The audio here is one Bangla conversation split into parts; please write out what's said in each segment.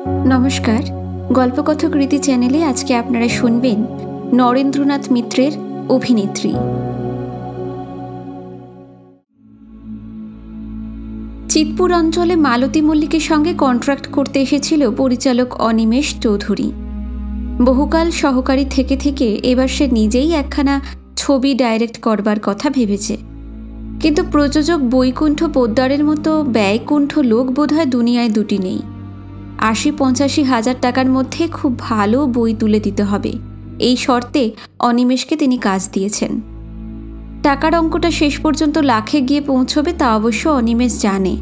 নমস্কার, গল্পকথক রীতি চ্যানেলে আজকে আপনারা শুনবেন নরেন্দ্রনাথ মিত্রের অভিনেত্রী। চিতপুর অঞ্চলে মালতী মল্লিকের সঙ্গে কন্ট্রাক্ট করতে এসেছিল পরিচালক অনিমেষ চৌধুরী। বহুকাল সহকারী থেকে থেকে এবার সে নিজেই একখানা ছবি ডাইরেক্ট করবার কথা ভেবেছে, কিন্তু প্রযোজক বৈকুণ্ঠ পোদ্দারের মতো ব্যয়কুণ্ঠ লোক বোধহয় দুনিয়ায় দুটি নেই। ৮০-৮৫ হাজার টাকার মধ্যে খুব ভালো বই তুলে দিতে হবে, এই শর্তে অনিমেষকে তিনি কাজ দিয়েছেন। টাকার অঙ্কটা শেষ পর্যন্ত লাখে গিয়ে পৌঁছবে তা অবশ্য অনিমেষ জানে,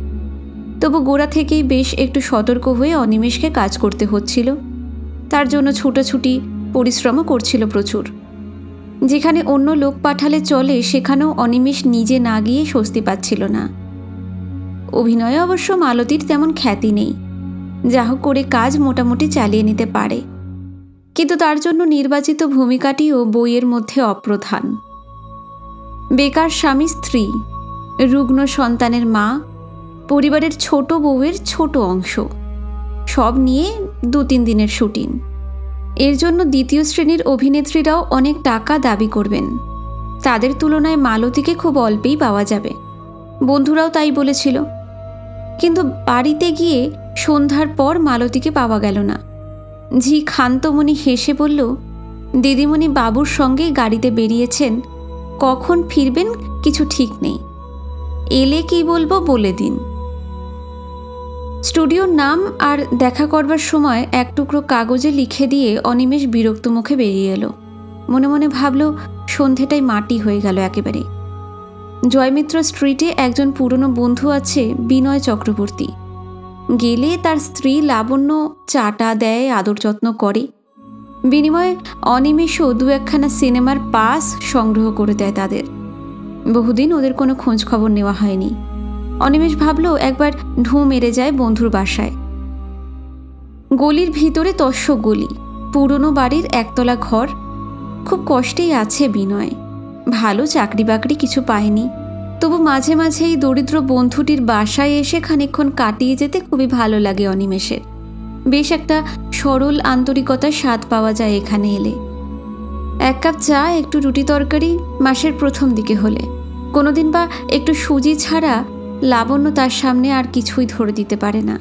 তবু গোড়া থেকেই বেশ একটু সতর্ক হয়ে অনিমেষকে কাজ করতে হচ্ছিল। তার জন্য ছুটাছুটি পরিশ্রমও করছিল প্রচুর। যেখানে অন্য লোক পাঠালে চলে সেখানেও অনিমেষ নিজে না গিয়ে স্বস্তি পাচ্ছিল না। অভিনয়ে অবশ্য মালতীর তেমন খ্যাতি নেই, যা হোক করে কাজ মোটামুটি চালিয়ে নিতে পারে, কিন্তু তার জন্য নির্বাচিত ভূমিকাটিও বইয়ের মধ্যে অপ্রধান। বেকার স্বামী স্ত্রী, রুগ্ন সন্তানের মা, পরিবারের ছোট বউয়ের ছোট অংশ, সব নিয়ে ২-৩ দিনের শুটিং। এর জন্য দ্বিতীয় শ্রেণীর অভিনেত্রীরাও অনেক টাকা দাবি করবেন। তাদের তুলনায় মালতীকে খুব অল্পেই পাওয়া যাবে, বন্ধুরাও তাই বলেছিল। কিন্তু বাড়িতে গিয়ে সন্ধ্যার পর মালতীকে পাওয়া গেল না। ঝি ক্ষান্তমণি হেসে বলল, দিদিমণি বাবুর সঙ্গে গাড়িতে বেরিয়েছেন, কখন ফিরবেন কিছু ঠিক নেই, এলে কি বলবো বলে দিন। স্টুডিওর নাম আর দেখা করবার সময় এক টুকরো কাগজে লিখে দিয়ে অনিমেষ বিরক্ত মুখে বেরিয়ে এলো। মনে মনে ভাবল, সন্ধেটাই মাটি হয়ে গেল একেবারে। জয়মিত্র স্ট্রিটে একজন পুরনো বন্ধু আছে, বিনয় চক্রবর্তী। গেলে তার স্ত্রী লাবণ্য চাটা দেয়, আদর যত্ন করে। বিনিময়ে অনিমেষও ২-১খানা সিনেমার পাস সংগ্রহ করে দেয় তাদের। বহুদিন ওদের কোনো খোঁজ খবর নেওয়া হয়নি। অনিমেষ ভাবল একবার ঢুঁ মেরে যায় বন্ধুর বাসায়। গলির ভিতরে তস্য গলি, পুরনো বাড়ির একতলা ঘর। খুব কষ্টেই আছে বিনয়, ভালো চাকরি বাকরি কিছু পায়নি, তবু মাঝে মাঝে এই দরিদ্র বন্ধুটির বাসায় এসে খানিকক্ষণ কাটিয়ে যেতে খুবই ভালো লাগে অনিমেষের। বেশ একটা সরল আন্তরিকতার স্বাদ পাওয়া যায় এখানে এলে। ১ কাপ চা, একটু রুটি তরকারি মাসের প্রথম দিকে হলে, কোনোদিন বা একটু সুজি ছাড়া লাবণ্য তার সামনে আর কিছুই ধরে দিতে পারে না।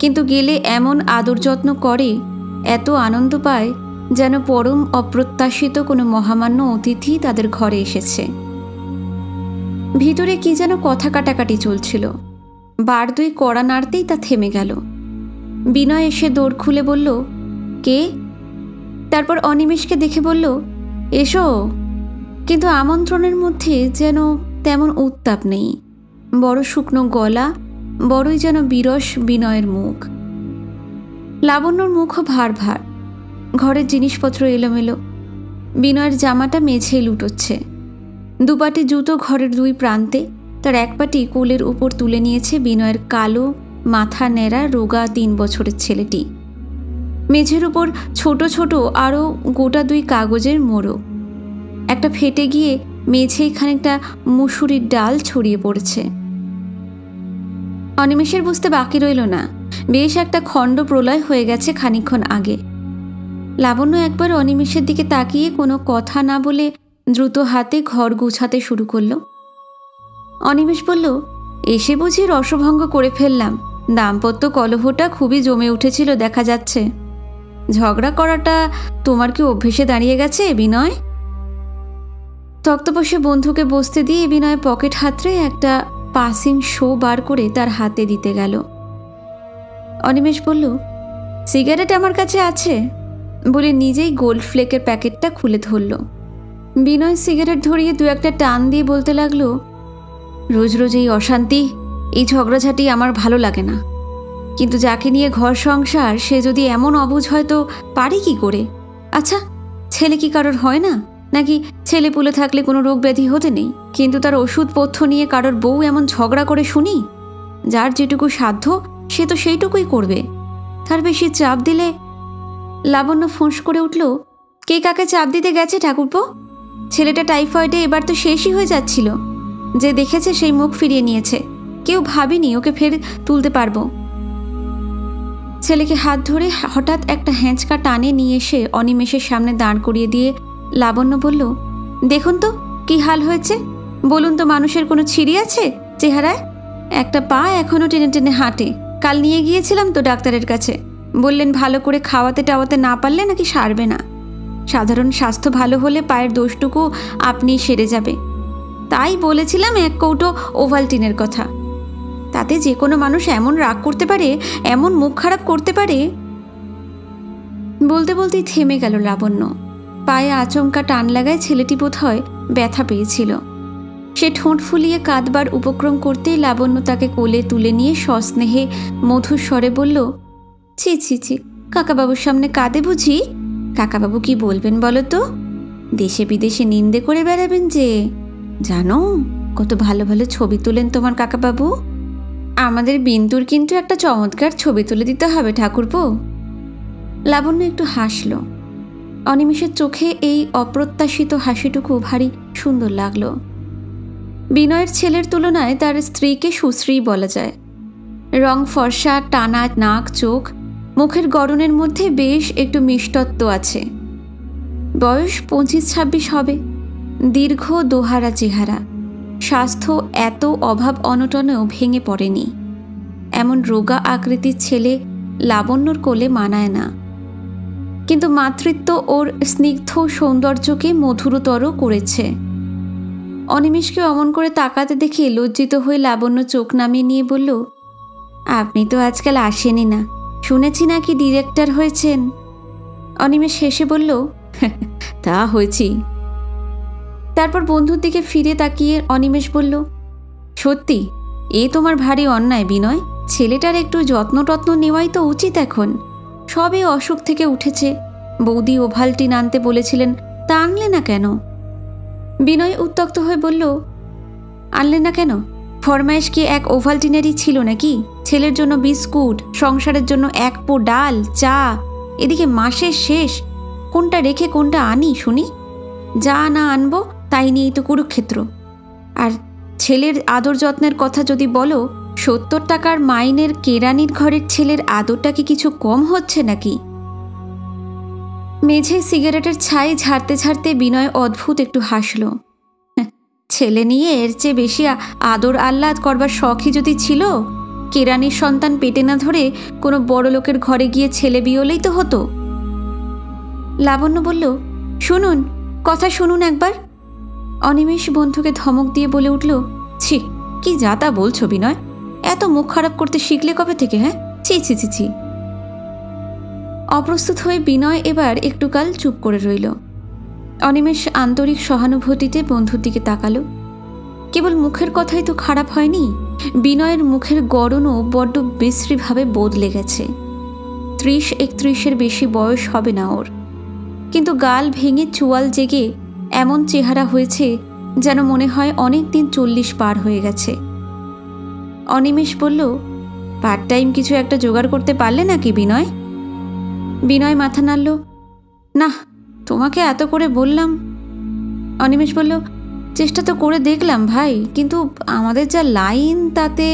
কিন্তু গেলে এমন আদর যত্ন করে, এত আনন্দ পায়, যেন পরম অপ্রত্যাশিত কোনো মহামান্য অতিথি তাদের ঘরে এসেছে। ভিতরে কি যেন কথা কাটাকাটি চলছিল, বার ২ কড়া নাড়তেই তা থেমে গেল। বিনয় এসে দৌড় খুলে বলল, কে? তারপর অনিমেষকে দেখে বলল, এসো। কিন্তু আমন্ত্রণের মধ্যে যেন তেমন উত্তাপ নেই, বড় শুকনো গলা, বড়ই যেন বিরস বিনয়ের মুখ। লাবণ্যর মুখও ভার ভার, ঘরের জিনিসপত্র এলোমেলো। বিনয়ের জামাটা মেঝেই লুটোচ্ছে। ২ পাটি জুতো ঘরের ২ প্রান্তে, তার ১ পাটি কোলের উপর তুলে নিয়েছে বিনয়ের কালো মাথা নেড়া রোগা ৩ বছরের ছেলেটি। মেঝের উপর ছোট ছোট আরও গোটা ২ কাগজের মোড়ক। একটা ফেটে গিয়ে মেঝেই খানিকটা মুসুরির ডাল ছড়িয়ে পড়েছে। অনিমেষের বুঝতে বাকি রইল না, বেশ একটা খণ্ড প্রলয় হয়ে গেছে খানিকক্ষণ আগে। লাবণ্য একবার অনিমেষের দিকে তাকিয়ে কোনো কথা না বলে দ্রুত হাতে ঘর গুছাতে শুরু করল। অনিমেষ বলল, এসে বুঝি রসভঙ্গ করে ফেললাম? দাম্পত্য কলহটা খুবই জমে উঠেছিল দেখা যাচ্ছে। ঝগড়া করাটা তোমার কি অভ্যেসে দাঁড়িয়ে গেছে বিনয়? তক্তপোষে বন্ধুকে বসতে দিয়ে বিনয় পকেট হাতড়ে একটা পাসিং শো বার করে তার হাতে দিতে গেল। অনিমেষ বলল, সিগারেট আমার কাছে আছে বলে নিজেই গোল্ড ফ্লেকের প্যাকেটটা খুলে ধরল। বিনয় সিগারেট ধরিয়ে ২-১টা টান দিয়ে বলতে লাগলো, রোজ রোজ এই অশান্তি, এই ঝগড়াঝাটি আমার ভালো লাগে না। কিন্তু যাকে নিয়ে ঘর সংসার, সে যদি এমন অবুঝ হয় তো পারি কি করে? আচ্ছা, ছেলে কি কারোর হয় না? নাকি ছেলে পুলে থাকলে কোনো রোগ ব্যাধি হতে নেই? কিন্তু তার ওষুধপথ্য নিয়ে কারোর বউ এমন ঝগড়া করে শুনি? যার যেটুকু সাধ্য সে তো সেইটুকুই করবে, তার বেশি চাপ দিলে। লাবণ্য ফোঁস করে উঠল, কে কাকে চাপ দিতে গেছে ঠাকুরপো? ছেলেটা টাইফয়েডে এবার তো শেষই হয়ে যাচ্ছিল। যে দেখেছে সেই মুখ ফিরিয়ে নিয়েছে, কেউ ভাবেনি ওকে ফের তুলতে পারবো। ছেলেকে হাত ধরে হঠাৎ একটা হ্যাঁচকা টানে নিয়ে এসে অনিমেষের সামনে দাঁড় করিয়ে দিয়ে লাবণ্য বলল, দেখুন তো কি হাল হয়েছে, বলুন তো মানুষের কোনো ছিঁড়ি আছে চেহারায়? একটা পা এখনও টেনে টেনে হাঁটে। কাল নিয়ে গিয়েছিলাম তো ডাক্তারের কাছে, বললেন ভালো করে খাওয়াতে টাওয়াতে না পারলে নাকি সারবে না, সাধারণ স্বাস্থ্য ভালো হলে পায়ের দোষটুকু আপনি সেরে যাবে। তাই বলেছিলাম 1 কৌটো ওভালটিনের কথা। তাতে যে কোনো মানুষ এমন রাগ করতে পারে, এমন মুখ খারাপ করতে পারে। বলতে বলতেই থেমে গেল লাবণ্য। পায়ে আচমকা টান লাগায় ছেলেটি বোধহয় ব্যথা পেয়েছিল। সে ঠোঁট ফুলিয়ে কাঁদবার উপক্রম করতেই লাবণ্য তাকে কোলে তুলে নিয়ে সস্নেহে মধুর স্বরে বলল, ছি ছি ছি, কাকাবাবুর সামনে কাঁদে বুঝি? কাকাবাবু কি বলবেন বলো তো? দেশে বিদেশে নিন্দে করে বেড়াবেন যে। জানো কত ভালো ভালো ছবি তোলেন তোমার কাকাবাবু। আমাদের বিন্দুর কিন্তু একটা চমৎকার ছবি তুলে দিতে হবে ঠাকুরপো। লাবণ্য একটু হাসল। অনিমেষের চোখে এই অপ্রত্যাশিত হাসিটুকু ভারী সুন্দর লাগলো। বিনয়ের ছেলের তুলনায় তার স্ত্রীকে সুশ্রী বলা যায়। রং ফর্সা, টানা নাক, চোখ, মুখের গড়নের মধ্যে বেশ একটু মিষ্টত্ব আছে। বয়স 25-26 হবে। দীর্ঘ দোহারা চেহারা। স্বাস্থ্য এত অভাব অনটনেও ভেঙে পড়েনি। এমন রোগা আকৃতির ছেলে লাবণ্যর কোলে মানায় না, কিন্তু মাতৃত্ব ওর স্নিগ্ধ সৌন্দর্যকে মধুরতর করেছে। অনিমেষকে অমন করে তাকাতে দেখে লজ্জিত হয়ে লাবণ্য চোখ নামিয়ে নিয়ে বলল, আপনি তো আজকাল আসেনি না, শুনেছি নাকি ডিরেক্টর হয়েছেন। অনিমেষ হেসে বলল, তা হয়েছি। তারপর বন্ধুর দিকে ফিরে তাকিয়ে অনিমেষ বলল, সত্যি এ তোমার ভারী অন্যায় বিনয়। ছেলেটার একটু যত্ন টত্ন নেওয়াই তো উচিত এখন। সবে অসুখ থেকে উঠেছে। বৌদি ওভালটিন আনতে বলেছিলেন, তা আনলে না কেন? বিনয় উত্তক্ত হয়ে বলল, আনলে না কেন? ফরমাইশ কি 1 ওভালটিনেরই ছিল নাকি? ছেলের জন্য বিস্কুট, সংসারের জন্য 1 পো ডাল, চা, এদিকে মাসের শেষ, কোনটা রেখে কোনটা আনি শুনি? যা না আনবো তাই নিয়েই তো কুরুক্ষেত্র। আর ছেলের আদর যত্নের কথা যদি বলো, 70 টাকার মাইনের কেরানির ঘরের ছেলের আদরটা কি কিছু কম হচ্ছে নাকি? মেঝে সিগারেটের ছাই ঝাড়তে ঝাড়তে বিনয় অদ্ভুত একটু হাসল। ছেলে নিয়ে এর চেয়ে বেশি আদর আহ্লাদ করবার শখই যদি ছিল, কেরানির সন্তান পেটে না ধরে কোনো বড় লোকের ঘরে গিয়ে ছেলে বিয়েলেই তো হতো। লাবণ্য বলল, শুনুন, কথা শুনুন একবার। অনিমেষ বন্ধুকে ধমক দিয়ে বলে উঠল, ছি, কি যা তা বলছো বিনয়? এত মুখ খারাপ করতে শিখলে কবে থেকে? হ্যাঁ, ছি ছি ছি ছি। অপ্রস্তুত হয়ে বিনয় এবার একটু কাল চুপ করে রইল। অনিমেষ আন্তরিক সহানুভূতিতে বন্ধুর দিকে তাকালো। কেবল মুখের কথাই তো খারাপ হয়নি, বিনয়ের মুখের গড়নও বড্ড বিশ্রীভাবে বদলে গেছে। 30-31-এর বেশি বয়স হবে না ওর, কিন্তু গাল ভেঙে চোয়াল জেগে এমন চেহারা হয়েছে যেন মনে হয় অনেক দিন 40 পার হয়ে গেছে। অনিমেষ বলল, পার্ট টাইম কিছু একটা জোগাড় করতে পারলে নাকি বিনয়? বিনয় মাথা নাড়ল, না, তোমাকে এত করে বললাম। অনিমেষ বলল, চেষ্টা তো করে দেখলাম ভাই, কিন্তু আমাদের যা লাইন তাতে।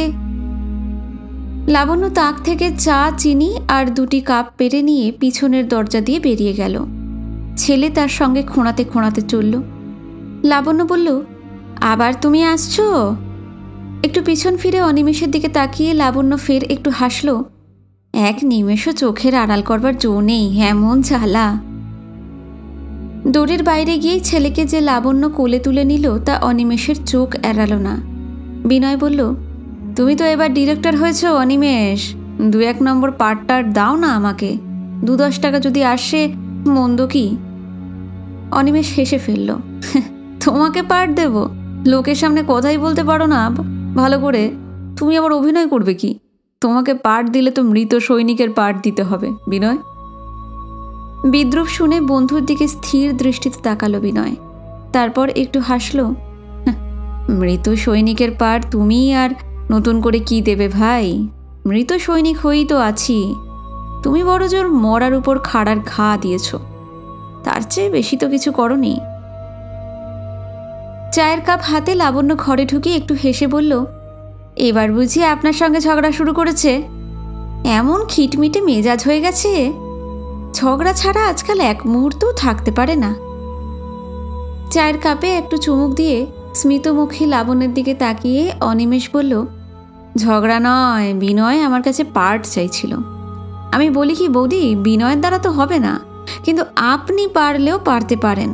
লাবণ্য তাক থেকে চা, চিনি আর 2টি কাপ পেরে নিয়ে পিছনের দরজা দিয়ে বেরিয়ে গেল। ছেলে তার সঙ্গে খোঁড়াতে খোঁড়াতে চলল। লাবণ্য বলল, আবার তুমি আসছো? একটু পিছন ফিরে অনিমেষের দিকে তাকিয়ে লাবণ্য ফের একটু হাসল। এক নিমেষও চোখের আড়াল করবার জো নেই, এমন জ্বালা। দৌড়ের বাইরে গিয়ে ছেলেকে যে লাবণ্য কোলে তুলে নিল তা অনিমেষের চোখ এড়াল না। বিনয় বলল, তুমি তো এবার ডিরেক্টর হয়েছ অনিমেষ, 2-1 নম্বর পার্টটার দাও না আমাকে। 2-10 টাকা যদি আসে মন্দ কি? অনিমেষ হেসে ফেলল, তোমাকে পার্ট দেব? লোকের সামনে কথাই বলতে পারো না ভালো করে, তুমি আবার অভিনয় করবে কি? তোমাকে পার্ট দিলে তো মৃত সৈনিকের পার্ট দিতে হবে বিনয়। বিদ্রুপ শুনে বন্ধুর দিকে স্থির দৃষ্টিতে তাকালো বিনয়। তারপর একটু হাসল, মৃত সৈনিকের পার্ট তুমি আর নতুন করে কি দেবে ভাই? মৃত সৈনিক হয়েই তো আছি। তুমি বড় জোর মরার উপর খাড়ার ঘা দিয়েছ, তার চেয়ে বেশি তো কিছু করনি। চায়ের কাপ হাতে লাবণ্য ঘরে ঢুকে একটু হেসে বলল, এবার বুঝি আপনার সঙ্গে ঝগড়া শুরু করেছে? এমন খিটমিটে মেজাজ হয়ে গেছে, ঝগড়া ছাড়া আজকাল এক মুহূর্তও থাকতে পারে না। চায়ের কাপে একটু চুমুক দিয়ে স্মিতমুখী লাবণ্যের দিকে তাকিয়ে অনিমেষ বলল, ঝগড়া নয়, বিনয় আমার কাছে পার্ট চাইছিল। আমি বলি কি বৌদি, বিনয়ের দ্বারা তো হবে না, কিন্তু আপনি পারলেও পারতে পারেন।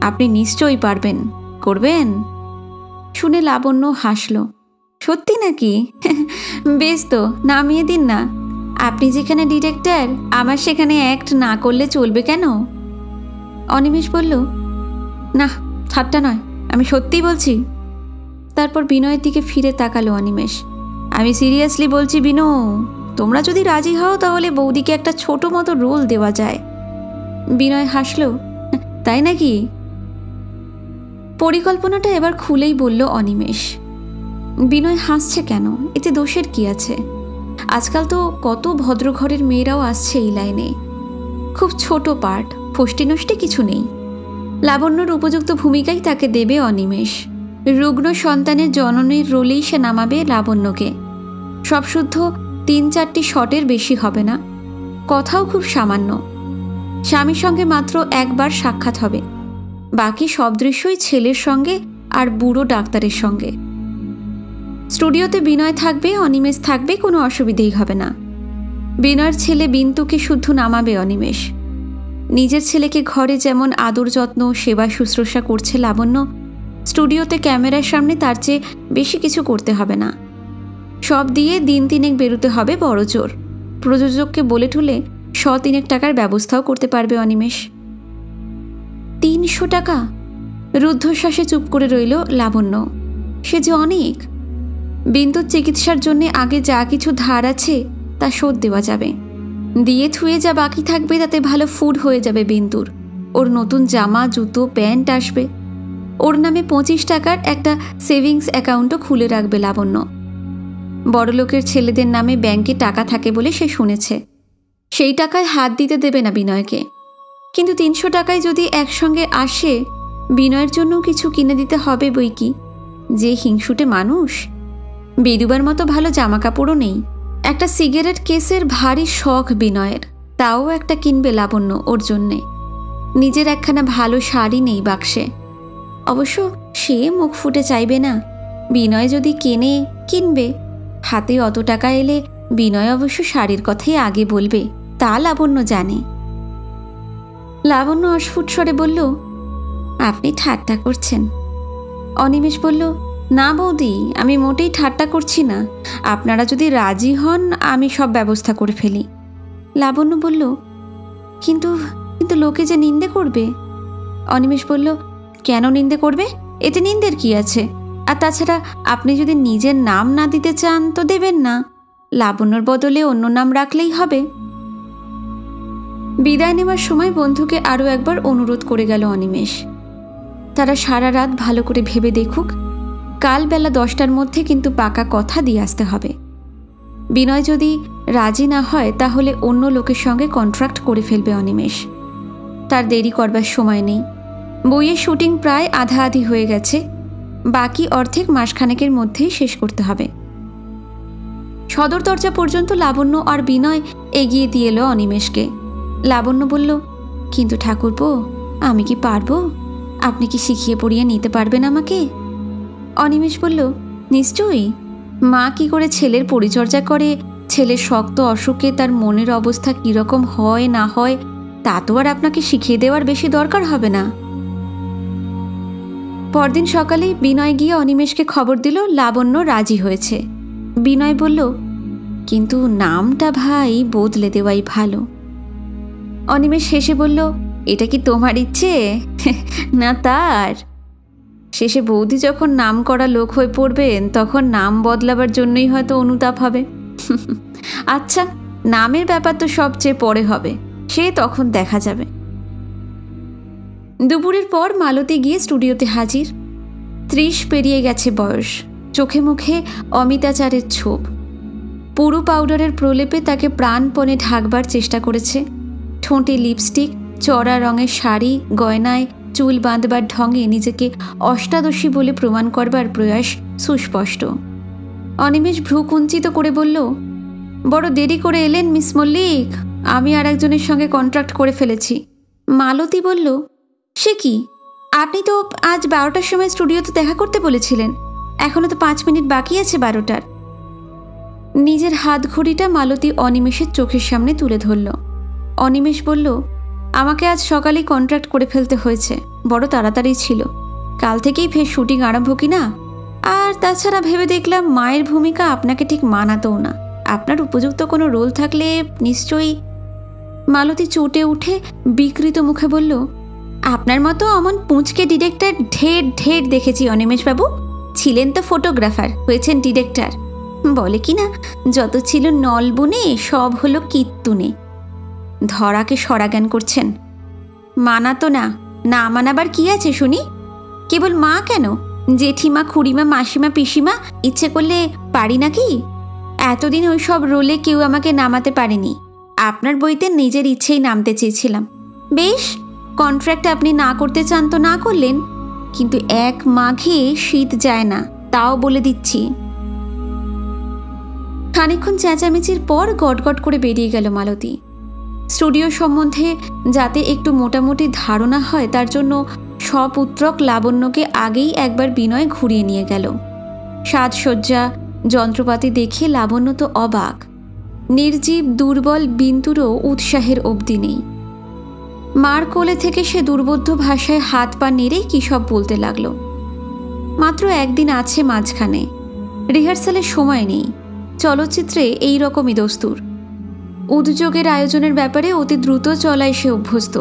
আপনি নিশ্চয়ই পারবেন, করবেন? শুনে লাবণ্য হাসল। সত্যি নাকি? বেশ তো, নামিয়ে দিন না। আপনি যেখানে ডিরেক্টর, আমার সেখানে অ্যাক্ট না করলে চলবে কেন? অনিমেষ বলল, না, ঠাট্টা নয়, আমি সত্যিই বলছি। তারপর বিনয়ের দিকে ফিরে তাকালো অনিমেষ। আমি সিরিয়াসলি বলছি বিনু, তোমরা যদি রাজি হও তাহলে বৌদিকে একটা ছোট মতো রোল দেওয়া যায়। বিনয় হাসল, তাই নাকি? পরিকল্পনাটা এবার খুলেই বলল অনিমেষ। বিনয় হাসছে কেন? এতে দোষের কি আছে? আজকাল তো কত ভদ্রঘরের মেয়েরাও আসছে এই লাইনে। খুব ছোট পার্ট, ফষ্টি নষ্টি কিছু নেই। লাবণ্যর উপযুক্ত ভূমিকাই তাকে দেবে অনিমেষ। রুগ্ন সন্তানের জননীর রোলেই সে নামাবে লাবণ্যকে। সব শুদ্ধ 3-4টি শটের বেশি হবে না, কথাও খুব সামান্য। স্বামীর সঙ্গে মাত্র একবার সাক্ষাৎ হবে, বাকি সব দৃশ্যই ছেলের সঙ্গে আর বুড়ো ডাক্তারের সঙ্গে। স্টুডিওতে বিনয় থাকবে, অনিমেষ থাকবে, কোনো অসুবিধেই হবে না। বিনয়ের ছেলে বিন্তুকে শুদ্ধ নামাবে অনিমেষ। নিজের ছেলেকে ঘরে যেমন আদর যত্ন সেবা শুশ্রূষা করছে লাবণ্য, স্টুডিওতে ক্যামেরার সামনে তার চেয়ে বেশি কিছু করতে হবে না। সব দিয়ে দিন 3 বেরোতে হবে বড় জোর। প্রযোজককে বলে ঠুলে 100-3 টাকার ব্যবস্থাও করতে পারবে অনিমেষ। 300 টাকা? রুদ্ধশ্বাসে চুপ করে রইল লাবণ্য। সে যে অনেক। বিন্তুর চিকিৎসার জন্য আগে যা কিছু ধার আছে তা শোধ দেওয়া যাবে। দিয়ে থুয়ে যা বাকি থাকবে তাতে ভালো ফুড হয়ে যাবে বিন্তুর। ওর নতুন জামা, জুতো, প্যান্ট আসবে। ওর নামে 25 টাকার একটা সেভিংস অ্যাকাউন্টও খুলে রাখবে লাবণ্য। বড়লোকের ছেলেদের নামে ব্যাংকে টাকা থাকে বলে সে শুনেছে। সেই টাকায় হাত দিতে দেবে না বিনয়কে। কিন্তু 300 টাকায় যদি একসঙ্গে আসে, বিনয়ের জন্য কিছু কিনে দিতে হবে বই কি। যে হিংসুটে মানুষ, বেদুবার মতো ভালো জামা কাপড়ও নেই। একটা সিগারেট কেসের ভারী শখ বিনয়ের, তাও একটা কিনবে লাবণ্য ওর জন্যে। নিজের একখানা ভালো শাড়ি নেই বাক্সে। অবশ্য সে মুখ ফুটে চাইবে না। বিনয় যদি কেনে, কিনবে। হাতে অত টাকা এলে বিনয় অবশ্য শাড়ির কথাই আগে বলবে, তা লাবণ্য জানে। লাবণ্য অস্ফুট স্বরে বলল, আপনি ঠাট্টা করছেন। অনিমেষ বলল, না বৌদি, আমি মোটেই ঠাট্টা করছি না। আপনারা যদি রাজি হন আমি সব ব্যবস্থা করে ফেলি। লাবণ্য বলল, কিন্তু কিন্তু লোকে যে নিন্দে করবে। অনিমেষ বলল, কেন নিন্দে করবে? এতে নিন্দের কি আছে? আর তাছাড়া আপনি যদি নিজের নাম না দিতে চান তো দেবেন না। লাবণ্যর বদলে অন্য নাম রাখলেই হবে। বিদায় নেওয়ার সময় বন্ধুকে আরও একবার অনুরোধ করে গেল অনিমেষ। তারা সারা রাত ভালো করে ভেবে দেখুক। কাল বেলা 10টার মধ্যে কিন্তু পাকা কথা দিয়ে আসতে হবে। বিনয় যদি রাজি না হয় তাহলে অন্য লোকের সঙ্গে কন্ট্রাক্ট করে ফেলবে অনিমেষ। তার দেরি করবার সময় নেই। বইয়ের শুটিং প্রায় আধা আধি হয়ে গেছে, বাকি অর্ধেক মাসখানেকের মধ্যেই শেষ করতে হবে। সদর দরজা পর্যন্ত লাবণ্য আর বিনয় এগিয়ে দিয়ে এলো অনিমেষকে। লাবণ্য বলল, কিন্তু ঠাকুরপো, আমি কি পারবো? আপনি কি শিখিয়ে পড়িয়ে নিতে পারবেন আমাকে? অনিমেষ বলল, নিশ্চয়ই। মা কি করে ছেলের পরিচর্যা করে, ছেলের শক্ত অসুখে তার মনের অবস্থা কীরকম হয় না হয় তা তো আর আপনাকে শিখিয়ে দেওয়ার বেশি দরকার হবে না। পরদিন সকালেই বিনয় গিয়ে অনিমেষকে খবর দিল লাবণ্য রাজি হয়েছে। বিনয় বলল, কিন্তু নামটা ভাই বদলে দেওয়াই ভালো। অনিমেষ হেসে বলল, এটা কি তোমার ইচ্ছে না তার? শেষে বৌদি যখন নাম করা লোক হয়ে পড়বেন তখন নাম বদলাবার জন্যই হয়তো অনুতাপ হবে। আচ্ছা, নামের ব্যাপার তো সবচেয়ে পরে হবে, সে তখন দেখা যাবে। দুপুরের পর মালতী গিয়ে স্টুডিওতে হাজির। 30 পেরিয়ে গেছে বয়স, চোখে মুখে অমিতাচারের ছোপ। পুরু পাউডারের প্রলেপে তাকে প্রাণপণে ঢাকবার চেষ্টা করেছে। ঠোঁটে লিপস্টিক, চড়া রঙের শাড়ি, গয়নায় চুল বাঁধবার ঢঙে নিজেকে অষ্টাদশী বলে প্রমাণ করবার প্রয়াস সুস্পষ্ট। অনিমেষ ভ্রু কুঞ্চিত করে বলল, বড় দেরি করে এলেন মিস মল্লিক, আমি আর একজনের সঙ্গে কন্ট্রাক্ট করে ফেলেছি। মালতী বলল, সে কি? আপনি তো আজ 12টার সময় স্টুডিওতে দেখা করতে বলেছিলেন, এখনো তো 5 মিনিট বাকি আছে 12টার। নিজের হাত ঘড়িটা মালতী অনিমেষের চোখের সামনে তুলে ধরল। অনিমেষ বলল, আমাকে আজ সকালেই কন্ট্রাক্ট করে ফেলতে হয়েছে, বড় তাড়াতাড়ি ছিল, কাল থেকেই ফের শুটিং আরম্ভ কিনা। আর তাছাড়া ভেবে দেখলাম মায়ের ভূমিকা আপনাকে ঠিক মানাতও না, আপনার উপযুক্ত কোনো রোল থাকলে নিশ্চয়ই। মালতী চটে উঠে বিকৃত মুখে বলল, আপনার মতো অমন পুঁচকে ডিরেক্টর ঢের ঢের দেখেছি অনিমেষবাবু। ছিলেন তো ফটোগ্রাফার, হয়েছেন ডিরেক্টর। বলে কি না, যত ছিল নলবনে সব হলো কীর্তুনে। ধরাকে সরাজ্ঞান করছেন। মানাতো না, না মানাবার কি আছে শুনি? কেবল মা কেন, জেঠিমা, খুড়িমা, মাসিমা, পিসিমা ইচ্ছে করলে পারি নাকি? এতদিন ওই সব রোলে কেউ আমাকে নামাতে পারেনি। আপনার বইতে নিজের ইচ্ছেই নামতে চেয়েছিলাম। বেশ, কন্ট্রাক্ট আপনি না করতে চান তো না করলেন, কিন্তু 1 মাঘে শীত যায় না, তাও বলে দিচ্ছি। খানিকক্ষণ চেঁচামেচির পর গটগট করে বেরিয়ে গেল মালতী। স্টুডিও সম্বন্ধে যাতে একটু মোটামুটি ধারণা হয় তার জন্য সপুত্রক লাবণ্যকে আগেই একবার বিনয় ঘুরিয়ে নিয়ে গেল। সাজসজ্জা, যন্ত্রপাতি দেখে লাবণ্য তো অবাক। নির্জীব দুর্বল বিন্দুরও উৎসাহের অবধি নেই। মার কোলে থেকে সে দুর্বোধ্য ভাষায় হাত পা নেড়ে কী সব বলতে লাগলো। মাত্র 1 দিন আছে মাঝখানে, রিহার্সালের সময় নেই। চলচ্চিত্রে এই রকমই দস্তুর। উদ্যোগের আয়োজনের ব্যাপারে অতি দ্রুত চলায় সে অভ্যস্ত।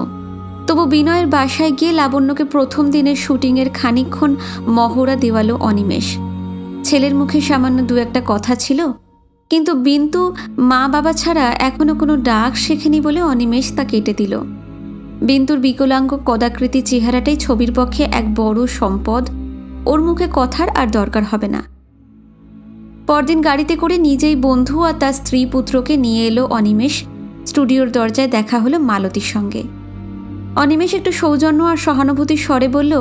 তবু বিনয়ের বাসায় গিয়ে লাবণ্যকে প্রথম দিনের শুটিংয়ের খানিকক্ষণ মহড়া দেওয়ালো অনিমেষ। ছেলের মুখে সামান্য 2-1 কথা ছিল, কিন্তু বিন্তু মা বাবা ছাড়া এখনো কোনো ডাক শেখেনি বলে অনিমেষ তা কেটে দিল। বিন্তুর বিকলাঙ্গ কদাকৃতি চেহারাটাই ছবির পক্ষে এক বড় সম্পদ, ওর মুখে কথার আর দরকার হবে না। পরদিন গাড়িতে করে নিজেই বন্ধু আর তার স্ত্রী পুত্রকে নিয়ে এলো অনিমেষ। স্টুডিওর দরজায় দেখা হলো মালতীর সঙ্গে। অনিমেষ একটু সৌজন্য আর সহানুভূতির স্বরে বলল,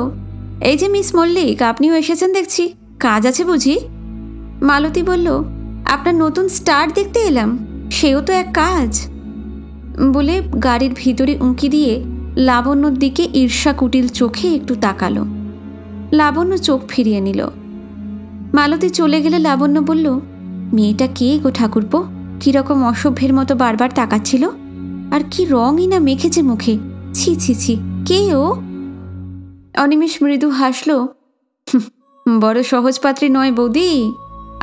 এই যে মিস মল্লিক, আপনিও এসেছেন দেখছি, কাজ আছে বুঝি? মালতী বলল, আপনার নতুন স্টার দেখতে এলাম, সেও তো এক কাজ। বলে গাড়ির ভিতরে উঁকি দিয়ে লাবণ্যর দিকে ঈর্ষা কুটিল চোখে একটু তাকালো। লাবণ্য চোখ ফিরিয়ে নিল। মালতী চলে গেলে লাবণ্য বলল, মেয়েটা কে গো ঠাকুরপো? কীরকম অসভ্যের মতো বারবার তাকাচ্ছিল, আর কি রঙই না মেখেছে মুখে, ছি ছি ছি, কে ও? অনিমেষ মৃদু হাসল, বড় সহজপাত্রী নয় বৌদি,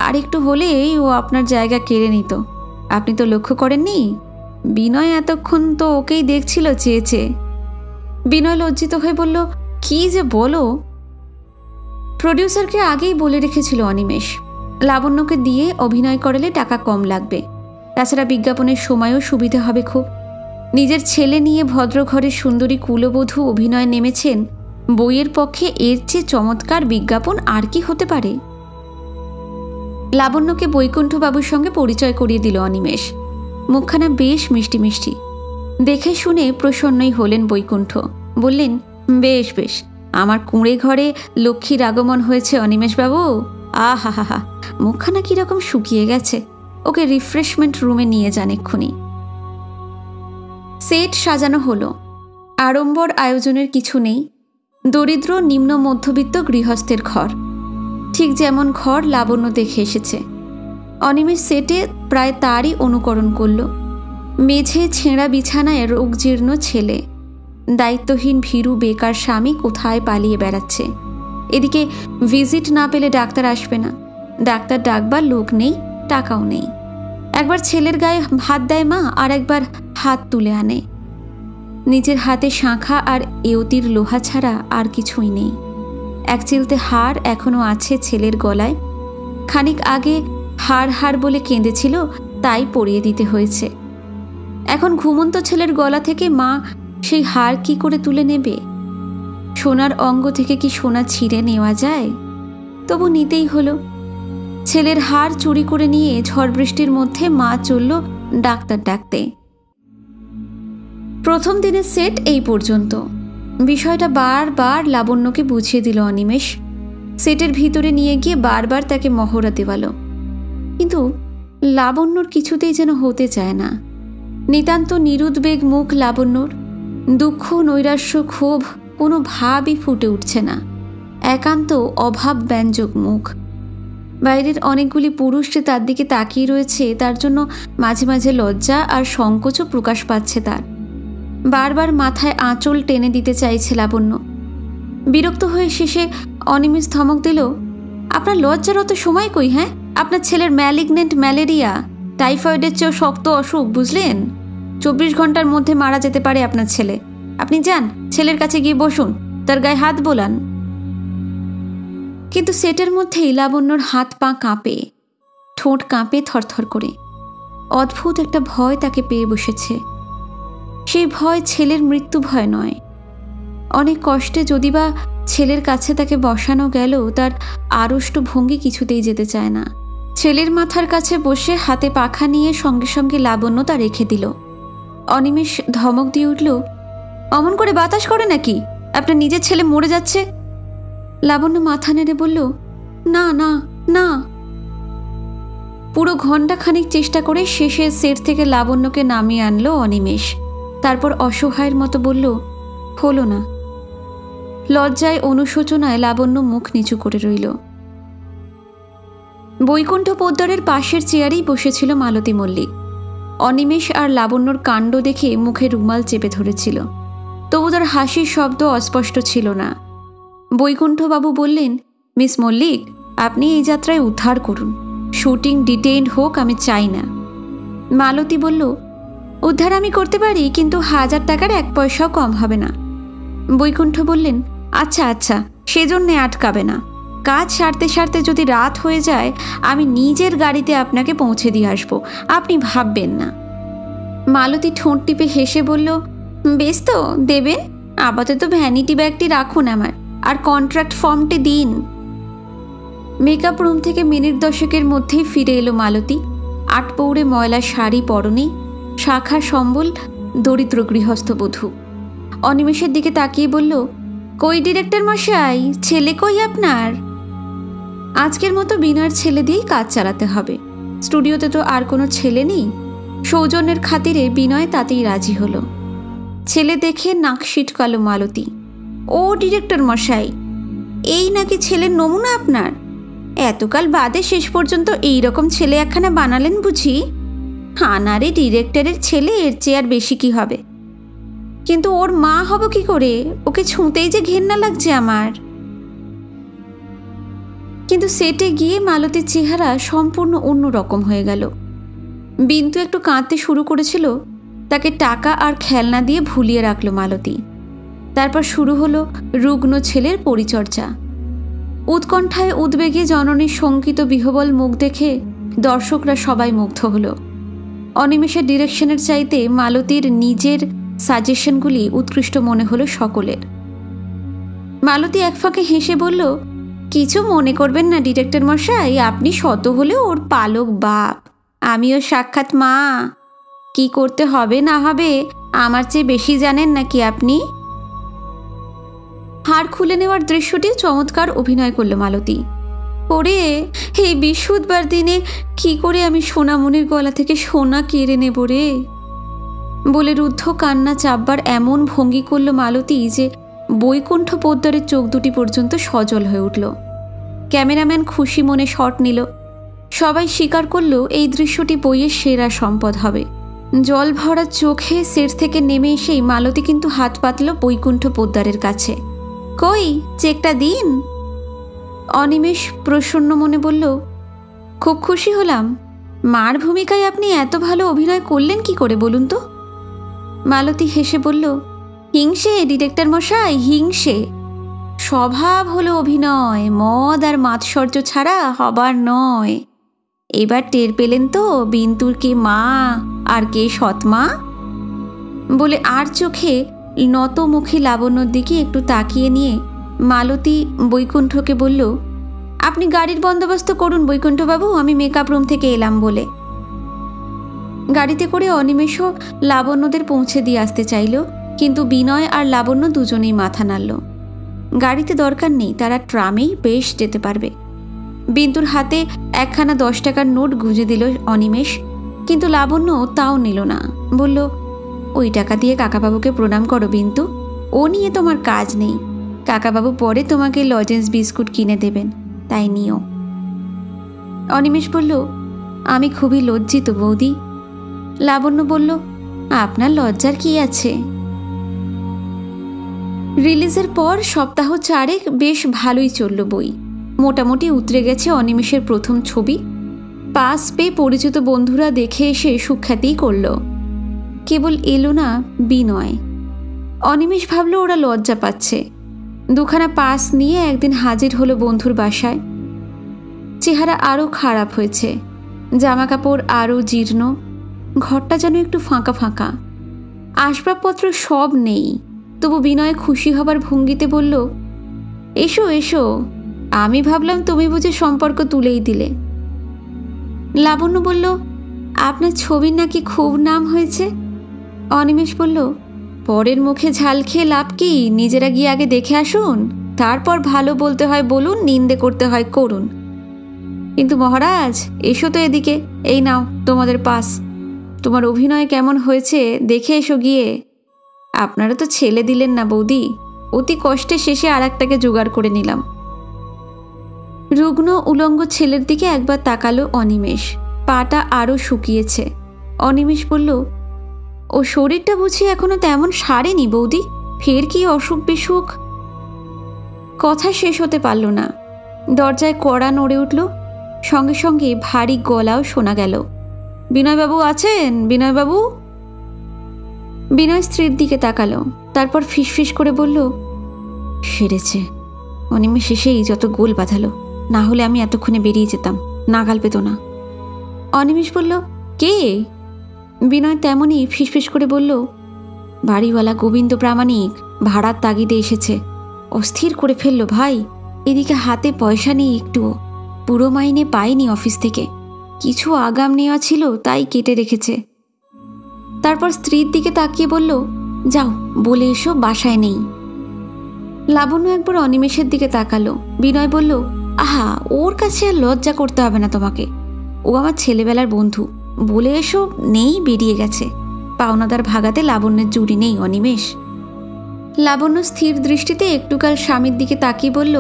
আর একটু হলেই ও আপনার জায়গা কেড়ে নিত। আপনি তো লক্ষ্য করেননি? বিনয় এতক্ষণ তো ওকেই দেখছিল চেয়ে চেয়ে। বিনয় লজ্জিত হয়ে বলল, কি যে বলো। প্রডিউসারকে আগেই বলে রেখেছিল অনিমেষ, লাবণ্যকে দিয়ে অভিনয় করালে টাকা কম লাগবে, তাছাড়া বিজ্ঞাপনের সময়ও সুবিধা হবে খুব। নিজের ছেলে নিয়ে ভদ্রঘরের সুন্দরী কুলবধূ অভিনয় নেমেছেন, বইয়ের পক্ষে এর চেয়ে চমৎকার বিজ্ঞাপন আর কি হতে পারে? লাবণ্যকে বৈকুণ্ঠবাবুর সঙ্গে পরিচয় করিয়ে দিল অনিমেষ। মুখখানা বেশ মিষ্টি মিষ্টি, দেখে শুনে প্রসন্নই হলেন বৈকুণ্ঠ। বললেন, বেশ বেশ, আমার কুঁড়ে ঘরে লক্ষ্মীর আগমন হয়েছে অনিমেষবাবু। আহা হা হা, মুখখানা কীরকম শুকিয়ে গেছে, ওকে রিফ্রেশমেন্ট রুমে নিয়ে যান এক্ষুনি। সেট সাজানো হলো। আড়ম্বর আয়োজনের কিছু নেই, দরিদ্র নিম্ন মধ্যবিত্ত গৃহস্থের ঘর, ঠিক যেমন ঘর লাবণ্য দেখে এসেছে। অনিমেষ সেটে প্রায় তারই অনুকরণ করল। মেঝে ছেঁড়া বিছানায় রোগজীর্ণ ছেলে, দায়িত্বহীন ভীরু বেকার স্বামী কোথায় পালিয়ে বেড়াচ্ছে। এদিকে ভিজিট না পেলে ডাক্তার আসবে না, ডাক্তার ডাকবার লোক নেই, টাকাও নেই। একবার ছেলের গায়ে হাত দেয় মা, আর একবার হাত তুলে আনে। নিজের হাতে শাঁখা আর এওতির লোহা ছাড়া আর কিছুই নেই। এক চিলতে হার এখনো আছে ছেলের গলায়, খানিক আগে হাড় হাড় বলে কেঁদেছিল, তাই পরিয়ে দিতে হয়েছে। এখন ঘুমন্ত ছেলের গলা থেকে মা সেই হার কি করে তুলে নেবে? সোনার অঙ্গ থেকে কি সোনা ছিঁড়ে নেওয়া যায়? তবু নিতেই হলো। ছেলের হার চুরি করে নিয়ে ঝড় বৃষ্টির মধ্যে মা চলল ডাক্তার ডাকতে। প্রথম দিনের সেট এই পর্যন্ত। বিষয়টা বারবার লাবণ্যকে বুঝিয়ে দিল অনিমেষ। সেটের ভিতরে নিয়ে গিয়ে বারবার তাকে মহড়া দেওয়ালো, কিন্তু লাবণ্যর কিছুতেই যেন হতে চায় না। নিতান্ত নিরুদ্বেগ মুখ লাবণ্যর, দুঃখ, নৈরাশ্য, ক্ষোভ কোনো ভাবই ফুটে উঠছে না, একান্ত অভাব ব্যঞ্জক মুখ। বাইরের অনেকগুলি পুরুষ যে তার দিকে তাকিয়ে রয়েছে, তার জন্য মাঝে মাঝে লজ্জা আর সংকোচও প্রকাশ পাচ্ছে তার। বারবার মাথায় আঁচল টেনে দিতে চাইছে লাবণ্য। বিরক্ত হয়ে শেষে অনিমেষ ধমক দিল, আপনার লজ্জার অত সময় কই? হ্যাঁ, আপনার ছেলের ম্যালিগনেন্ট ম্যালেরিয়া, টাইফয়েডের চেয়েও শক্ত অসুখ, বুঝলেন? 24 ঘন্টার মধ্যে মারা যেতে পারে আপনার ছেলে। আপনি যান, ছেলের কাছে গিয়ে বসুন, তার গায়ে হাত বোলান। কিন্তু সেটের মধ্যেই লাবণ্যর হাত পা কাঁপে, ঠোঁট কাঁপে থরথর করে। অদ্ভুত একটা ভয় তাকে পেয়ে বসেছে। সেই ভয় ছেলের মৃত্যু ভয় নয়। অনেক কষ্টে যদি বা ছেলের কাছে তাকে বসানো গেল, তার আড়ষ্ট ভঙ্গি কিছুতেই যেতে চায় না। ছেলের মাথার কাছে বসে হাতে পাখা নিয়ে সঙ্গে সঙ্গে লাবণ্য তা রেখে দিল। অনিমেষ ধমক দিয়ে উঠল, অমন করে বাতাস করে নাকি? আপনার নিজের ছেলে মরে যাচ্ছে। লাবণ্য মাথা নেড়ে বলল, না না না। পুরো ঘণ্টাখানিক চেষ্টা করে শেষে সেট থেকে লাবণ্যকে নামিয়ে আনলো অনিমেষ। তারপর অসহায়ের মতো বলল, হলো না। লজ্জায় অনুশোচনায় লাবণ্য মুখ নিচু করে রইল। বৈকুণ্ঠ পোদ্দারের পাশের চেয়ারেই বসেছিল মালতী মল্লিক। অনিমেষ আর লাবণ্যর কাণ্ড দেখে মুখে রুমাল চেপে ধরেছিল, তবু তার হাসির শব্দ অস্পষ্ট ছিল না। বৈকুণ্ঠবাবু বললেন, মিস মল্লিক, আপনি এই যাত্রায় উদ্ধার করুন। শুটিং ডিটেইনড হোক, আমি চাই না। মালতী বলল, উদ্ধার আমি করতে পারি, কিন্তু 1000 টাকার 1 পয়সাও কম হবে না। বৈকুণ্ঠ বললেন, আচ্ছা আচ্ছা, সেজন্যে আটকাবে না। কাজ সারতে সারতে যদি রাত হয়ে যায়, আমি নিজের গাড়িতে আপনাকে পৌঁছে দিয়ে আসবো, আপনি ভাববেন না। মালতী ঠোঁট টিপে হেসে বলল, বেশ তো, দেবেন। আপাতত ভ্যানিটি ব্যাগটি রাখুন আমার, আর কন্ট্রাক্ট ফর্মটি দিন। মেকআপ রুম থেকে মিনিট 10-এর মধ্যেই ফিরে এলো মালতী। আটপৌড়ে ময়লা শাড়ি পরনে, শাখা সম্বল, দরিদ্র গৃহস্থবধূ। অনিমেষের দিকে তাকিয়ে বলল, কই ডিরেক্টর মশাই, ছেলে কই আপনার? আজকের মতো বিনয়ের ছেলে দিয়েই কাজ চালাতে হবে। স্টুডিওতে তো আর কোনো ছেলে নেই। সৌজন্যের খাতিরে বিনয় তাতেই রাজি হলো। ছেলে দেখে নাক সিটকালো মালতী। ও ডিরেক্টর মশাই, এই নাকি ছেলের নমুনা আপনার? এতকাল বাদে শেষ পর্যন্ত এই রকম ছেলে একখানা বানালেন বুঝি? হানারে ডিরেক্টরের ছেলে, এর চেয়ে আর বেশি কি হবে? কিন্তু ওর মা হব কি করে? ওকে ছুঁতেই যে ঘেন্না লাগছে আমার। কিন্তু সেটে গিয়ে মালতীর চেহারা সম্পূর্ণ অন্য রকম হয়ে গেল। বিন্তু একটু কাঁদতে শুরু করেছিল, তাকে টাকা আর খেলনা দিয়ে ভুলিয়ে রাখলো মালতী। তারপর শুরু হলো রুগ্ন ছেলের পরিচর্যা। উৎকণ্ঠায় উদ্বেগে জননীর শঙ্কিত বিহবল মুখ দেখে দর্শকরা সবাই মুগ্ধ হলো। অনিমেষের ডিরেকশনের চাইতে মালতীর নিজের সাজেশনগুলি উৎকৃষ্ট মনে হলো সকলের। মালতী এক ফাঁকে হেসে বলল, কিছু মনে করবেন না ডিরেক্টর মশাই, আপনি শত হলেও ওর পালক বাপ, আমিও সাক্ষাৎ মা। কি করতে হবে না হবে আমার চেয়ে বেশি জানেন নাকি আপনি? হাড় খুলে নেওয়ার দৃশ্যটিও চমৎকার অভিনয় করল মালতী। ওরে, এই বৃহস্পতিবার দিনে কি করে আমি সোনামণির গলা থেকে সোনা কেড়ে নেব রে বলে রুদ্ধ কান্না চাপবার এমন ভঙ্গি করল মালতী যে বৈকুণ্ঠ পোদ্দারের চোখ দুটি পর্যন্ত সজল হয়ে উঠল। ক্যামেরাম্যান খুশি মনে শট নিল। সবাই স্বীকার করল এই দৃশ্যটি বইয়ের সেরা সম্পদ হবে। জল ভরা চোখে সেট থেকে নেমে এসেই মালতী কিন্তু হাত পাতল বৈকুণ্ঠ পোদ্দারের কাছে। কই, চেকটা দিন। অনিমেষ প্রসন্ন মনে বলল, খুব খুশি হলাম। মার ভূমিকায় আপনি এত ভালো অভিনয় করলেন কি করে বলুন তো? মালতী হেসে বলল, হিংসে ডিরেক্টর মশাই, হিংসে। স্বভাব হলো অভিনয়, মদ আর মাৎসর্য ছাড়া হবার নয়। এবার টের পেলেন তো বিন্তুর কে মা আর কে সৎমা? বলে আর চোখে নতমুখী লাবণ্যর দিকে একটু তাকিয়ে নিয়ে মালতী বৈকুণ্ঠকে বলল, আপনি গাড়ির বন্দোবস্ত করুন বৈকুণ্ঠবাবু, আমি মেকআপ রুম থেকে এলাম বলে। গাড়িতে করে অনিমেষও লাবণ্যদের পৌঁছে দিয়ে আসতে চাইল, কিন্তু বিনয় আর লাবণ্য দুজনেই মাথা নাড়ল। গাড়িতে দরকার নেই, তারা ট্রামেই বেশ যেতে পারবে। বিন্দুর হাতে একখানা 10 টাকার নোট গুঁজে দিল অনিমেষ, কিন্তু লাবণ্য তাও নিল না। বলল, ওই টাকা দিয়ে কাকাবাবুকে প্রণাম করো বিন্দু, ও নিয়ে তোমার কাজ নেই। কাকাবাবু পরে তোমাকে লজেন্স বিস্কুট কিনে দেবেন, তাই নিও। অনিমেষ বলল, আমি খুবই লজ্জিত বৌদি। লাবণ্য বলল, আপনার লজ্জার কি আছে? রিলিজের পর সপ্তাহ 4 বেশ ভালোই চলল বই। মোটামুটি উতরে গেছে অনিমেষের প্রথম ছবি। পাস পেয়ে পরিচিত বন্ধুরা দেখে এসে সুখ্যাতিই করল। কেবল এলো না বিনয়। অনিমেষ ভাবল ওরা লজ্জা পাচ্ছে। 2খানা পাস নিয়ে একদিন হাজির হলো বন্ধুর বাসায়। চেহারা আরও খারাপ হয়েছে, জামাকাপড় আরও জীর্ণ, ঘরটা যেন একটু ফাঁকা ফাঁকা, আসবাবপত্র সব নেই। তবু বিনয় খুশি হবার ভঙ্গিতে বলল, এসো এসো, আমি ভাবলাম তুমি বুঝে সম্পর্ক তুলেই দিলে। লাবণ্য বলল, আপনার ছবির নাকি খুব নাম হয়েছে। অনিমেষ বলল, পরের মুখে ঝাল খেয়ে লাভ কি, নিজেরা গিয়ে আগে দেখে আসুন, তারপর ভালো বলতে হয় বলুন, নিন্দে করতে হয় করুন। কিন্তু মহারাজ, এসো তো এদিকে, এই নাও তোমাদের পাস। তোমার অভিনয় কেমন হয়েছে দেখে এসো গিয়ে। আপনারা তো ছেলে দিলেন না বৌদি, অতি কষ্টে শেষে আর একটাকে জোগাড় করে নিলাম। রুগ্ন উলঙ্গ ছেলের দিকে একবার তাকালো অনিমেষ। পাটা আরও শুকিয়েছে। অনিমেষ বলল, ও শরীরটা বুঝি এখনো তেমন সারেনি বৌদি, ফের কি অসুখ বিসুখ? কথা শেষ হতে পারল না। দরজায় কড়া নড়ে উঠল, সঙ্গে সঙ্গে ভারী গলাও শোনা গেল, বিনয়বাবু আছেন? বিনয়বাবু? বিনয় স্ত্রীর দিকে তাকালো, তারপর ফিসফিস করে বলল, সেরেছে। অনিমেষ এসেই যত গোল বাঁধালো, না হলে আমি এতক্ষণে বেরিয়ে যেতাম, নাগাল পেত না। অনিমেষ বলল, কে? বিনয় তেমনই ফিসফিস করে বলল, বাড়িওয়ালা গোবিন্দ প্রামাণিক, ভাড়ার তাগিদে এসেছে। অস্থির করে ফেললো ভাই। এদিকে হাতে পয়সা নেই একটুও, পুরো মাইনে পাইনি অফিস থেকে, কিছু আগাম নেওয়া ছিল তাই কেটে রেখেছে। তারপর স্ত্রীর দিকে তাকিয়ে বলল, যাও বলে এসো বাসায় নেই। লাবণ্য একবার অনিমেষের দিকে তাকালো। বিনয় বলল, আহা, ওর কাছে আর লজ্জা করতে হবে না তোমাকে, ও আমার ছেলেবেলার বন্ধু, বলে এসো নেই, বেরিয়ে গেছে। পাওনাদার ভাগাতে লাবণ্যের জুড়ি নেই অনিমেষ। লাবণ্য স্থির দৃষ্টিতে একটুকাল স্বামীর দিকে তাকিয়ে বলল,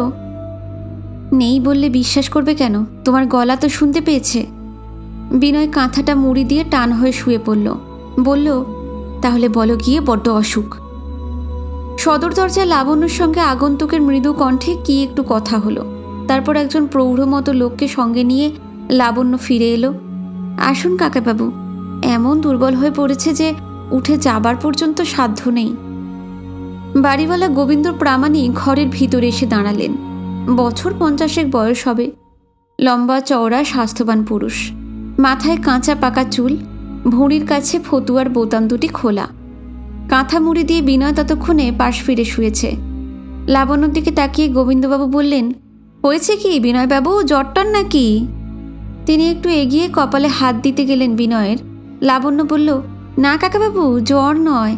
নেই বললে বিশ্বাস করবে কেন? তোমার গলা তো শুনতে পেয়েছে। বিনয় কাঁথাটা মুড়ি দিয়ে টান হয়ে শুয়ে পড়ল। বলল, তাহলে বলো গিয়ে, বড্ড অসুখ। সদর দরজায় লাবণ্যর সঙ্গে আগন্তুকের মৃদু কণ্ঠে কি একটু কথা হলো। তারপর একজন প্রৌঢ় মতো লোককে সঙ্গে নিয়ে লাবণ্য ফিরে এলো। আসুন কাকাবাবু, এমন দুর্বল হয়ে পড়েছে যে উঠে যাবার পর্যন্ত সাধ্য নেই। বাড়িওয়ালা গোবিন্দ প্রামাণিক ঘরের ভিতরে এসে দাঁড়ালেন। বছর 50 বয়স হবে। লম্বা চওড়া স্বাস্থ্যবান পুরুষ, মাথায় কাঁচা পাকা চুল, ভুঁড়ির কাছে ফতুয়ার বোতাম দুটি খোলা। কাঁথা মুড়ি দিয়ে বিনয় ততক্ষণে পাশ ফিরে শুয়েছে। লাবণ্যর দিকে তাকিয়ে গোবিন্দবাবু বললেন, হয়েছে কি বিনয়বাবু, জ্বরটার নাকি? তিনি একটু এগিয়ে কপালে হাত দিতে গেলেন বিনয়ের। লাবণ্য বলল, না কাকাবাবু, জ্বর নয়,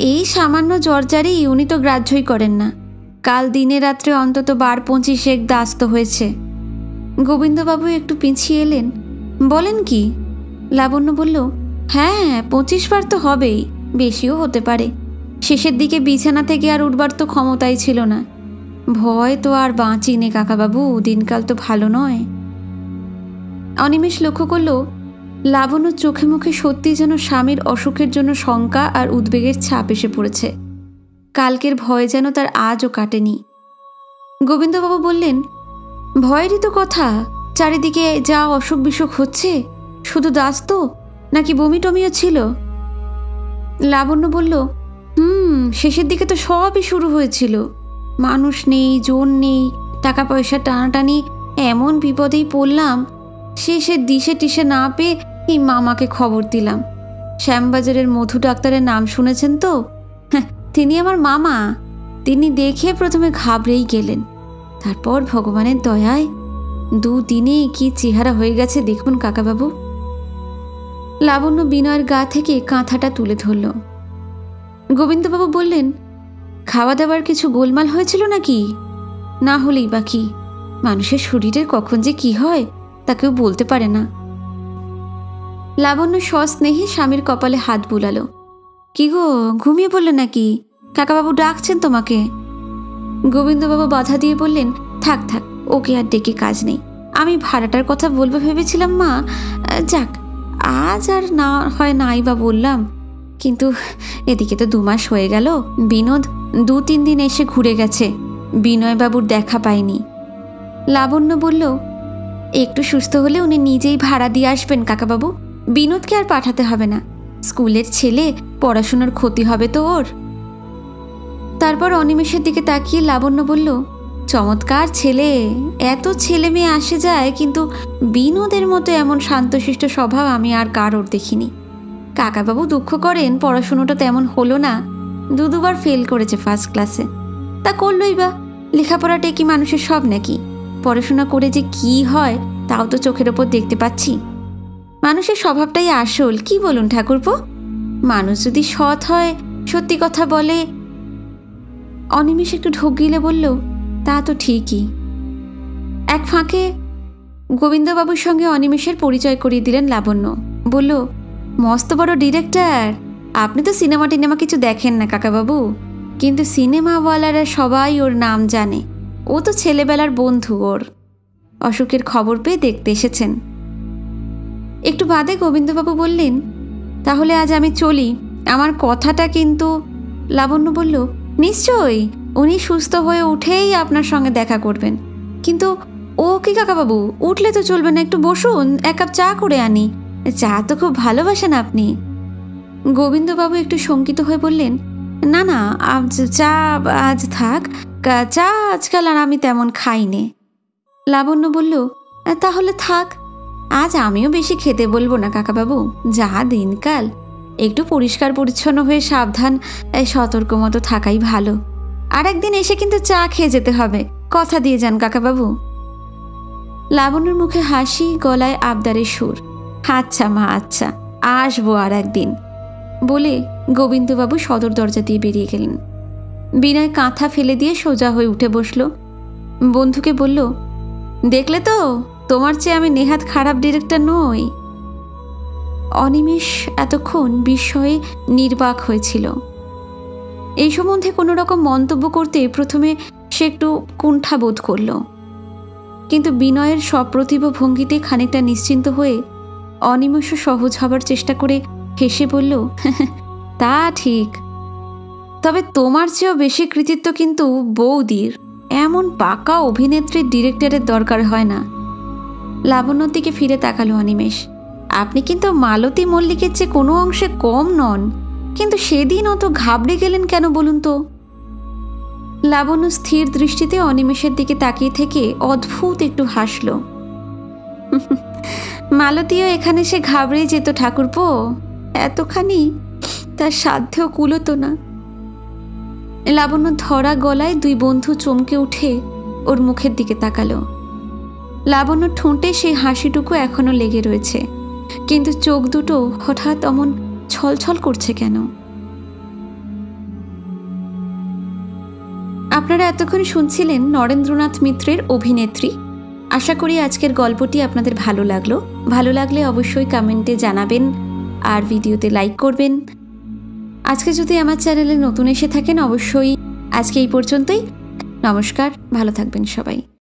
এই সামান্য জ্বরজারি উনি তো গ্রাহ্যই করেন না। কাল দিনে রাত্রে অন্তত 12-25 দাস্ত হয়েছে। গোবিন্দবাবু একটু পিছিয়ে এলেন। বলেন কি? লাবণ্য বলল, হ্যাঁ 25 বার তো হবেই, বেশিও হতে পারে। শেষের দিকে বিছানা থেকে আর উঠবার তো ক্ষমতাই ছিল না। ভয় তো আর বাঁচি নে কাকাবাবু, দিনকাল তো ভালো নয়। অনিমেষ লক্ষ্য করল লাবণ্য চোখে মুখে সত্যি যেন স্বামীর অসুখের জন্য শঙ্কা আর উদ্বেগের ছাপ এসে পড়েছে। কালকের ভয় যেন তার আজও কাটেনি। গোবিন্দবাবু বললেন, ভয়েরই তো কথা, চারিদিকে যা অসুখ বিসুখ হচ্ছে, শুধু দাস তো নাকি বমি টমিও ছিল? লাবণ্য বলল, শেষের দিকে তো সবই শুরু হয়েছিল। মানুষ নেই, জোর নেই, টাকা পয়সা টানাটানি, এমন বিপদেই পড়লাম। শেষে দিশে টিশে না পেয়ে এই মামাকে খবর দিলাম। শ্যামবাজারের মধু ডাক্তারের নাম শুনেছেন তো? হ্যাঁ, তিনি আমার মামা। তিনি দেখে প্রথমে ঘাবড়েই গেলেন, তারপর ভগবানের দয়ায় 2 দিনে কি চেহারা হয়ে গেছে দেখুন কাকাবাবু। লাবণ্য বিনয়ের গা থেকে কাঁথাটা তুলে ধরল। গোবিন্দবাবু বললেন, খাওয়া দাওয়ার কিছু গোলমাল হয়েছিল নাকি? না হলেই বা কি, মানুষের শরীরের কখন যে কি হয় তা কেউ বলতে পারে না। লাবণ্য সস্নেহে স্বামীর কপালে হাত বুলালো। কি গো, ঘুমিয়ে পড়লে নাকি? কাকাবাবু ডাকছেন তোমাকে। গোবিন্দবাবু বাধা দিয়ে বললেন, থাক থাক, ওকে আর ডেকে কাজ নেই। আমি ভাড়াটার কথা বলবো ভেবেছিলাম মা। যাক, আজ আর না হয় নাই বা বললাম, কিন্তু এদিকে তো 2 মাস হয়ে গেল। বিনোদ 2-3 দিন এসে ঘুরে গেছে, বিনয়বাবুর দেখা পায়নি। লাবণ্য বলল, একটু সুস্থ হলে উনি নিজেই ভাড়া দিয়ে আসবেন কাকাবাবু, বিনোদকে আর পাঠাতে হবে না। স্কুলের ছেলে, পড়াশোনার ক্ষতি হবে তো ওর। তারপর অনিমেষের দিকে তাকিয়ে লাবণ্য বলল, চমৎকার ছেলে, এত ছেলে মেয়ে আসে যায়, কিন্তু বিনোদের মতো এমন শান্তশিষ্ট স্বভাব আমি আর কারোর দেখিনি। কাকাবাবু দুঃখ করেন পড়াশুনোটা তেমন হলো না, 2-2বার ফেল করেছে ফার্স্ট ক্লাসে। তা করলই বা, লেখাপড়াটাই কি মানুষের সব নাকি? পড়াশোনা করে যে কি হয় তাও তো চোখের ওপর দেখতে পাচ্ছি। মানুষের স্বভাবটাই আসল, কি বলুন ঠাকুরপো? মানুষ যদি সৎ হয়, সত্যি কথা বলে। অনিমেষ একটু ঢোক গিলে বলল, তা তো ঠিকই। এক ফাঁকে গোবিন্দবাবুর সঙ্গে অনিমেষের পরিচয় করিয়ে দিলেন লাবণ্য। বলল, মস্ত বড় ডিরেক্টর। আপনি তো সিনেমা টিনেমা কিছু দেখেন না কাকাবাবু, কিন্তু সিনেমাওয়ালারা সবাই ওর নাম জানে। ও তো ছেলেবেলার বন্ধু ওর। অসুখের খবর পেয়ে দেখতে এসেছেন। একটু বাদে গোবিন্দবাবু বললেন, তাহলে আজ আমি চলি, আমার কথাটা কিন্তু। লাবণ্য বলল, নিশ্চয়ই, উনি সুস্থ হয়ে উঠেই আপনার সঙ্গে দেখা করবেন। কিন্তু ও কি কাকাবাবু, উঠলে তো চলবে না, একটু বসুন, 1 কাপ চা করে আনি। চা তো খুব ভালোবাসেন আপনি। গোবিন্দবাবু একটু শঙ্কিত হয়ে বললেন, না না, চা আজ থাক, চা আজকাল আর আমি তেমন খাই নে। লাবণ্য বলল, তাহলে থাক, আজ আমিও বেশি খেতে বলবো না কাকাবাবু, যা দিনকাল, একটু পরিষ্কার পরিচ্ছন্ন হয়ে সাবধান সতর্ক মতো থাকাই ভালো। আর একদিন এসে কিন্তু চা খেয়ে যেতে হবে, কথা দিয়ে যান কাকাবাবু। লাবণ্যর মুখে হাসি, গলায় আবদারের সুর। আচ্ছা মা, আচ্ছা, আসবো আর একদিন, বলে গোবিন্দবাবু সদর দরজা দিয়ে বেরিয়ে গেলেন। বিনয় কাঁথা ফেলে দিয়ে সোজা হয়ে উঠে বসল। বন্ধুকে বলল, দেখলে তো, তোমার চেয়ে আমি নেহাত খারাপ ডিরেক্টর নই। অনিমেষ এতক্ষণ বিস্ময়ে নির্বাক হয়েছিল। এই সম্বন্ধে কোনো রকম মন্তব্য করতে প্রথমে সে একটু কুণ্ঠা বোধ করল, কিন্তু বিনয়ের সপ্রতিভ ভঙ্গিতে খানিকটা নিশ্চিন্ত হয়ে অনিমেষ সহজ হবার চেষ্টা করে হেসে বলল, তা ঠিক, তবে তোমার চেয়েও বেশি কৃতিত্ব কিন্তু বৌদির। এমন পাকা অভিনেত্রীর ডিরেক্টরের দরকার হয় না। লাবণ্যর দিকে ফিরে তাকালো অনিমেষ। আপনি কিন্তু মালতী মল্লিকের চেয়ে কোনো অংশে কম নন, কিন্তু সেদিন অত ঘাবড়ে গেলেন কেন বলুন তো? লাবণ্য স্থির দৃষ্টিতে অনিমেষের দিকে তাকিয়ে থেকে অদ্ভুত একটু হাসল। মালতীও এখানে সে ঘাবড়ে যেত ঠাকুরপো, এতখানি তার সাধ্যেও কুলোতো না। লাবণ্য ধরা গলায় 2 বন্ধু চমকে উঠে ওর মুখের দিকে তাকালো। লাবণ্য ঠোঁটে সেই হাসিটুকু এখনো লেগে রয়েছে, কিন্তু চোখ দুটো হঠাৎ অমন ছলছল করছে কেন? আপনারা এতক্ষণ শুনছিলেন নরেন্দ্রনাথ মিত্রের অভিনেত্রী। আশা করি আজকের গল্পটি আপনাদের ভালো লাগলো। ভালো লাগলে অবশ্যই কমেন্টে জানাবেন আর ভিডিওতে লাইক করবেন। আজকে যদি আমার চ্যানেলে নতুন এসে থাকেন, অবশ্যই আজকে এই পর্যন্তই। নমস্কার, ভালো থাকবেন সবাই।